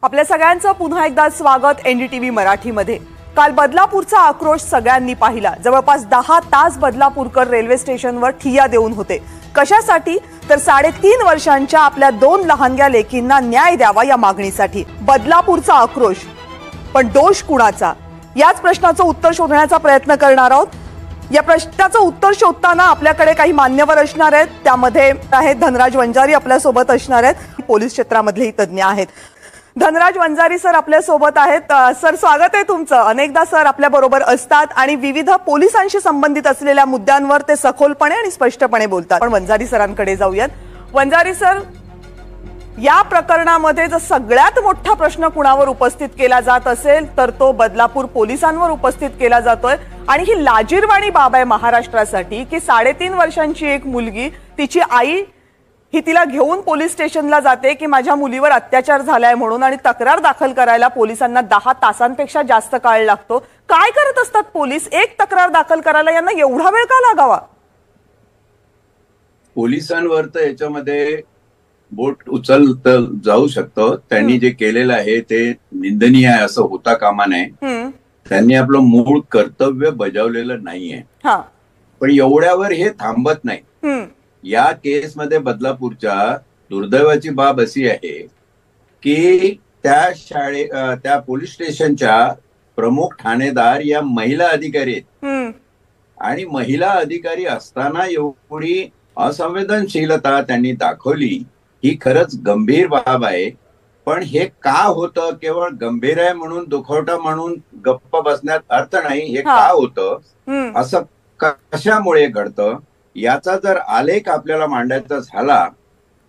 आपल्या सगळ्यांचं पुन्हा एकदा स्वागत एनडीटीव्ही मराठीमध्ये। काल बदलापूरचा आक्रोश सगळ्यांनी पाहिला। जवळपास 10 तास बदलापूरकर रेल्वे स्टेशनवर ठिय्या देऊन होते। कशासाठी? तर 3.5 वर्षांच्या आपल्या 2 लहानग्या लेकींना न्याय द्यावा या मागणीसाठी। बदलापूरचा आक्रोश, पण दोष कुणाचा? याच प्रश्नाचं उत्तर शोधण्याचा प्रयत्न करणार आहोत। या प्रश्नाचं उत्तर शोधताना आपल्याकडे काही मान्यवर असणार आहेत। त्यामध्ये आहेत धनराज वंजारी आपल्या सोबत असणार आहेत, पोलीस क्षेत्रामधलेही तज्ञ आहेत। धनराज वंजारी सर आपल्या सोबत आहेत। सर स्वागत आहे तुमचं। अनेकदा सर आपल्या बरोबर असतात आणि विविध पोलिसांशी संबंधित असलेल्या मुद्द्यांवर ते सखोलपणे आणि स्पष्टपणे बोलतात। पण वंजारी सरांकडे जाऊयात। वंजारी सर, या प्रकरणामध्ये जर सगळ्यात मोठा प्रश्न कुणावर उपस्थित केला जात असेल तर तो बदलापूर पोलिसांवर उपस्थित केला जातोय। आणि ही लाजिरवाणी बाब आहे महाराष्ट्रासाठी की 3.5 वर्षांची एक मुलगी, तिची आई ही तिला घेऊन पोलीस स्टेशनला जाते की माझ्या मुलीवर अत्याचार झालाय म्हणून, आणि तक्रार दाखल करायला पोलिसांना 10 तासांपेक्षा जास्त काळ लागतो। काय करत असतात पोलीस? एक तक्रार दाखल करायला यांना एवढा वेळ का लागावा? पोलिसांवर तर याच्यामध्ये बोट उचलतं जाऊ शकतं। त्यांनी जे केलेलं आहे ते निंदनीय आहे, असं होता कामा नये। त्यांनी आपलं मूळ कर्तव्य बजावलेलं नाहीये। पण एवढ्यावर हे थांबत नाही। या केसमध्ये बदलापूरच्या दुर्दैवाची बाब अशी आहे की त्या पोलीस स्टेशनच्या प्रमुख ठाणेदार या महिला अधिकारी आहेत। आणि महिला अधिकारी असताना एवढी असंवेदनशीलता त्यांनी दाखवली ही खरंच गंभीर बाब आहे। पण हे का होतं? केवळ गंभीर आहे म्हणून, दुखवटा म्हणून गप्प बसण्यात अर्थ नाही। हे का होतं, असं कशामुळे घडतं, याचा जर आलेख आपल्याला मांडायचा झाला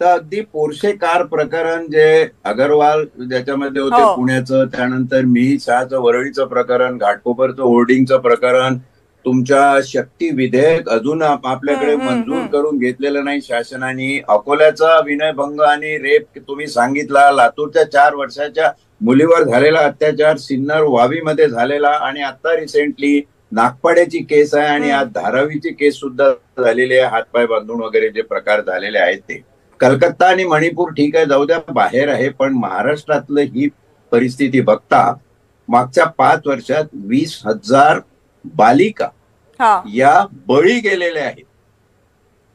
तर अगदी पोर्शे कार प्रकरण जे अगरवाल ज्याच्यामध्ये होते पुण्याचं, त्यानंतर मिही शहाचं वरळीचं प्रकरण, घाटकोपरचं होर्डिंगचं प्रकरण, तुमच्या शक्ती विधेयक अजून आपल्याकडे मंजूर करून घेतलेलं नाही शासनाने, अकोल्याचा विनयभंग आणि रेप तुम्ही सांगितला, लातूरच्या 4 वर्षाच्या मुलीवर झालेला अत्याचार, सिन्नर वावीमध्ये झालेला, आणि आता रिसेंटली नागपाड्याची केस आहे, आणि आज धारावीची केस सुद्धा झालेली आहे, हातपाय बांधून वगैरे जे प्रकार झालेले आहेत ते। कलकत्ता आणि मणिपूर ठीक आहे, जाऊ द्या, बाहेर आहे। पण महाराष्ट्रातलं ही परिस्थिती बघता मागच्या 5 वर्षात 20,000 बालिका या बळी गेलेल्या आहेत।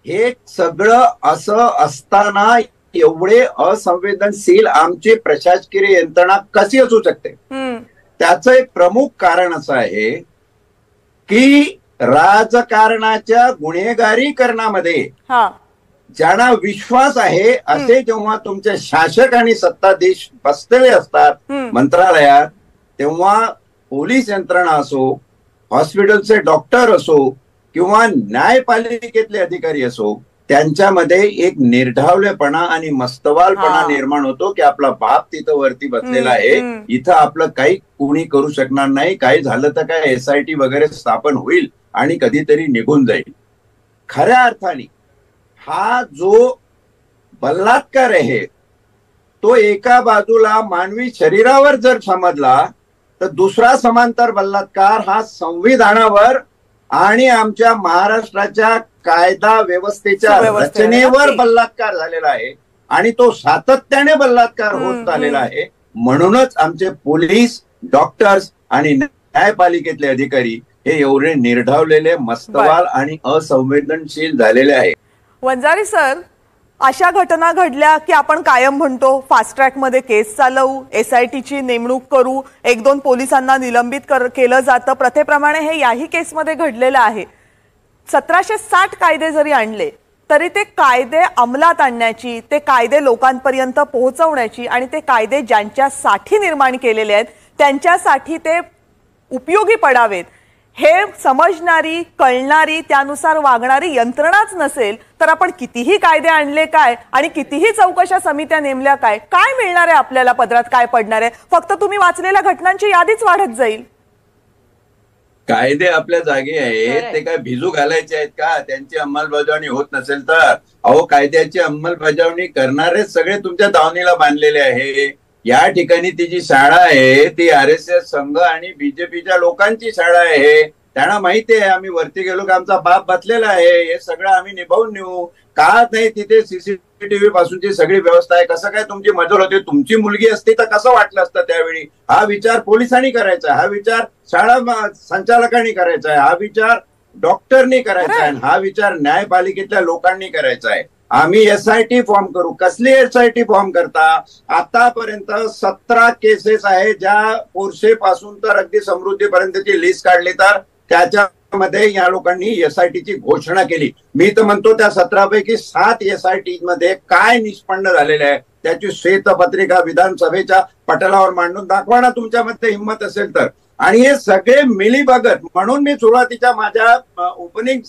हे सगळं असं असताना एवढे असंवेदनशील आमची प्रशासकीय यंत्रणा कशी असू शकते? त्याचं एक प्रमुख कारण असं आहे की राजकारणाच्या गुन्हेगारीकरणामध्ये ज्यांना विश्वास आहे असे जेव्हा तुमचे शासक आणि सत्ताधीश बसलेले असतात मंत्रालयात, तेव्हा पोलीस यंत्रणा असो, हॉस्पिटलचे डॉक्टर असो किंवा न्यायपालिकेतले अधिकारी असो, त्यांच्यामध्ये एक निर्ढावलेपणा आणि मस्तवालपणा निर्माण होतो की आपला बाप तिथं वरती बसलेला आहे, इथं आपलं काही कुणी करू शकणार नाही, काही झालं तर काय SIT वगैरे स्थापन होईल आणि कधीतरी निघून जाईल। खऱ्या अर्थाने हा जो बलात्कार आहे तो एका बाजूला मानवी शरीरावर जर समजला तर दुसरा समांतर बलात्कार हा संविधानावर आणि आमच्या महाराष्ट्राच्या कायदा व्यवस्थेच्या रचनेवर बलात्कार झालेला आहे, आणि तो सातत्याने बलात्कार होत चाललेला आहे। म्हणूनच आमचे पोलीस, डॉक्टर्स आणि न्यायपालिकेतले अधिकारी हे एवढे निर्ढावलेले, मस्तवाल आणि असंवेदनशील झालेले आहे। वंजारी सर, अशा घटना घडल्या की आपण कायम म्हणतो फास्ट ट्रॅक मध्ये केस चालवू, SIT ची नेमणूक करू, 1-2 पोलिसांना निलंबित केलं जातं। प्रथेप्रमाणे हे याही केसमध्ये घडलेलं आहे। 1760 कायदे जरी आणले तरी ते कायदे अंमलात आणण्याची, ते कायदे लोकांपर्यंत पोहोचवण्याची, आणि ते कायदे ज्यांच्यासाठी निर्माण केलेले आहेत त्यांच्यासाठी ते उपयोगी पडावेत हे समजणारी, कळणारी, त्यानुसार वागणारी यंत्रणाच नसेल तर आपण कितीही कायदे आणले काय आणि कितीही चौकशा समित्या नेमल्या काय मिळणार आहे आपल्याला? पदरात काय पडणार आहे? फक्त तुम्ही वाचलेल्या घटनांची यादीच वाढत जाईल। कायदे आपल्या जागी आहेत, ते काय भिजू घालायचे आहेत का? त्यांची अंमलबजावणी होत नसेल तर अहो, कायद्याची अंमलबजावणी करणारे सगळे तुमच्या दावणीला बांधलेले आहे। या ठिकाणी ती जी शाळा आहे ती RSS संघ आणि BJPच्या लोकांची शाळा आहे। त्यांना माहिती आहे आम्ही वरती गेलो की आमचा बाप बसलेला आहे, हे सगळं आम्ही निभावून नेऊ. का नाही तिथे सीसीटीव्ही पासूनची सगळी व्यवस्था आहे, कसं काय तुमची मजल होते, तुमची मुलगी असती तर कसं वाटलं असतं त्यावेळी. हा विचार पोलिसांनी करायचा आहे, हा विचार शाळा संचालकांनी करायचा आहे, हा विचार डॉक्टरनी करायचा आहे, हा विचार न्यायपालिकेतल्या लोकांनी करायचा आहे. आम्ही एसआयटी फॉर्म करू. कसली एसआयटी फॉर्म करता? आतापर्यंत 17 केसेस आहे, ज्या पोरसे पासून तर अगदी समृद्धीपर्यंतची लिस्ट काढली तर त्याच्यामध्ये या लोकांनी एसआयटीची घोषणा केली. मी तर म्हणतो त्या 17 पैकी 7 एसआयटी मध्ये काय निष्पन्न झालेले आहे त्याची श्वेतपत्रिका विधानसभेच्या पटलावर मांडून दाखवा ना, तुमच्यामध्ये हिंमत असेल तर. आणि हे सगळे मिलीभगत, म्हणून मी सुरुवातीच्या माझ्या ओपनिंग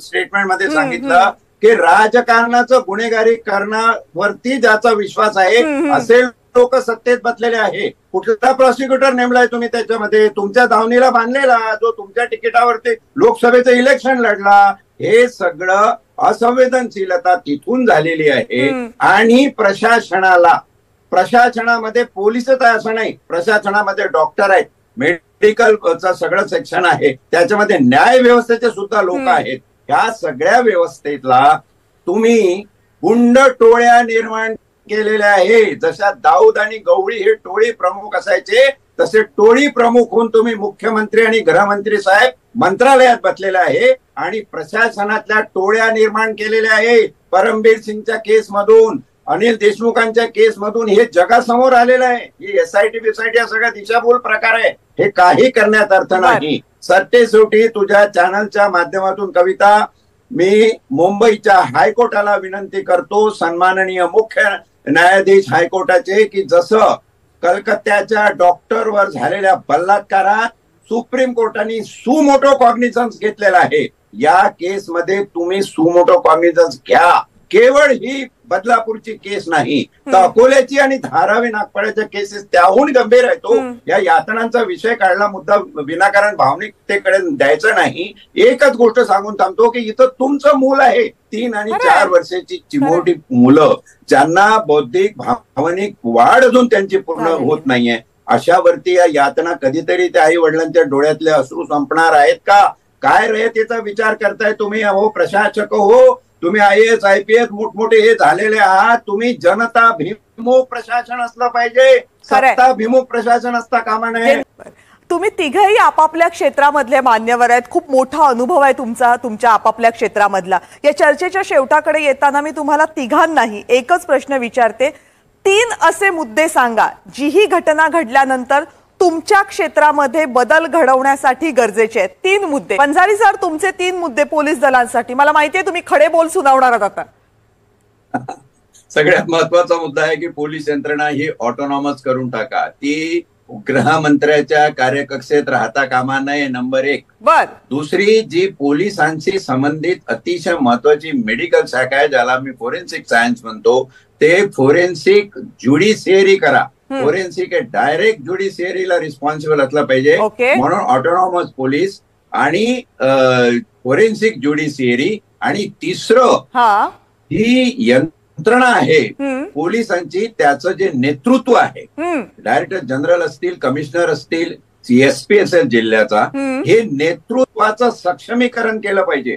स्टेटमेंटमध्ये सांगितलं की राजकारणाचं गुन्हेगारीकरणावरती ज्याचा विश्वास आहे असे लोक सत्तेत बसलेले आहे. कुठला प्रॉसिक्युटर नेमलाय तुम्ही त्याच्यामध्ये? तुमच्या दावणीला बांधलेला जो तुमच्या तिकिटावरती लोकसभेचं इलेक्शन लढला. हे सगळं असंवेदनशीलता तिथून झालेली आहे. आणि प्रशासनामध्ये पोलीसच आहे असं नाही, प्रशासनामध्ये डॉक्टर आहेत, मेडिकलचं सगळं सेक्शन आहे, त्याच्यामध्ये न्याय व्यवस्थेचे सुद्धा लोक आहेत. ह्या सगळ्या व्यवस्थेतला तुम्ही गुंड टोळ्या निर्माण केलेल्या आहे. जशा दाऊद आणि गवळी हे टोळी प्रमुख असायचे तसे टोळी प्रमुख होऊन तुम्ही मुख्यमंत्री आणि गृहमंत्री साहेब मंत्रालयात बसलेले आहे आणि प्रशासनातल्या टोळ्या निर्माण केलेल्या आहे. परमबीर सिंगच्या केसमधून, अनिल देशमुखांच्या केसमधून हे जगासमोर आलेलं आहे. ही एसआयटी बिसायटी हा सगळा दिशाभूल प्रकार आहे. हे काही करण्यात अर्थ नाही. सरतेशेवटी तुझ्या चॅनलच्या माध्यमातून कविता, मी मुंबईच्या हायकोर्टाला विनंती करतो, सन्माननीय मुख्य न्यायाधीश हायकोर्टाचे, की जसं कलकत्त्याच्या डॉक्टरवर झालेल्या बलात्कारात सुप्रीम कोर्टाने सुमोटो कॉग्निझन्स घेतलेला आहे, या केसमध्ये तुम्ही सुमोटो कॉग्निझन्स घ्या. केवळ ही बदलापूरची केस नाही तर अकोल्याची आणि धारावी नागपाड्याच्या केसेस त्याहून गंभीर आहे. तो या यातनांचा विषय काढला, मुद्दा विनाकारण भावनिकतेकडे द्यायचा नाही. एकच गोष्ट सांगून थांबतो की इथं तुमचं मूल आहे, 3 आणि 4 वर्षाची चिमोटी मुलं, ज्यांना बौद्धिक भावनिक वाढ अजून त्यांची पूर्ण होत नाहीये. अशावरती या यातना कधीतरी त्या आई वडिलांच्या डोळ्यातले अश्रू संपणार आहेत का? काय रयतेचा विचार करताय तुम्ही? अहो प्रशासक हो, तुम्ही IAS IPS मोठमोठे हे झालेले आहात. तुम्ही जनता भिमुख प्रशासन असलं पाहिजे, सत्ता भिमुख प्रशासन असता कामा नये. तुम्ही तिघही आपापल्या क्षेत्रामधले मान्यवर आहेत, खूप मोठा अनुभव आहे तुमच्या आपापल्या क्षेत्रामधला. या चर्चेच्या शेवटाकडे येताना मी तुम्हाला तिघांनाही एकच प्रश्न विचारते. 3 असे मुद्दे सांगा जी ही घटना घडल्यानंतर तुमच्या क्षेत्रामध्ये बदल घडवण्यासाठी गरजेचे आहेत. 3 मुद्दे. पंजारी सर, तुमचे 3 मुद्दे पोलीस दलांसाठी. मला माहितीये तुम्ही खडे बोल सुनावणार आहात आता. सगळ्यात महत्वाचा मुद्दा आहे की पोलीस यंत्रणा ही ऑटोनॉमस करून टाका. ती गृहमंत्र्याच्या कार्यकक्षेत राहता कामा नये, नंबर 1. दुसरी, जी पोलिसांशी संबंधित अतिशय महत्वाची मेडिकल शाखा आहे, ज्याला मी फोरेन्सिक सायन्स म्हणतो, ते फोरेन्सिक ज्युडिशियरी करा. फोरेन्सिक हे डायरेक्ट ज्युडिशियरीला रिस्पॉन्सिबल असला पाहिजे. म्हणून ऑटोनॉमस पोलीस आणि फोरेन्सिक ज्युडिशियरी. आणि तिसरं, ही यंत्रणा आहे पोलिसांची, त्याचं जे नेतृत्व आहे, डायरेक्टर जनरल असतील, कमिशनर असतील, CSP असेल जिल्ह्याचा, हे नेतृत्वाचं सक्षमीकरण केलं पाहिजे.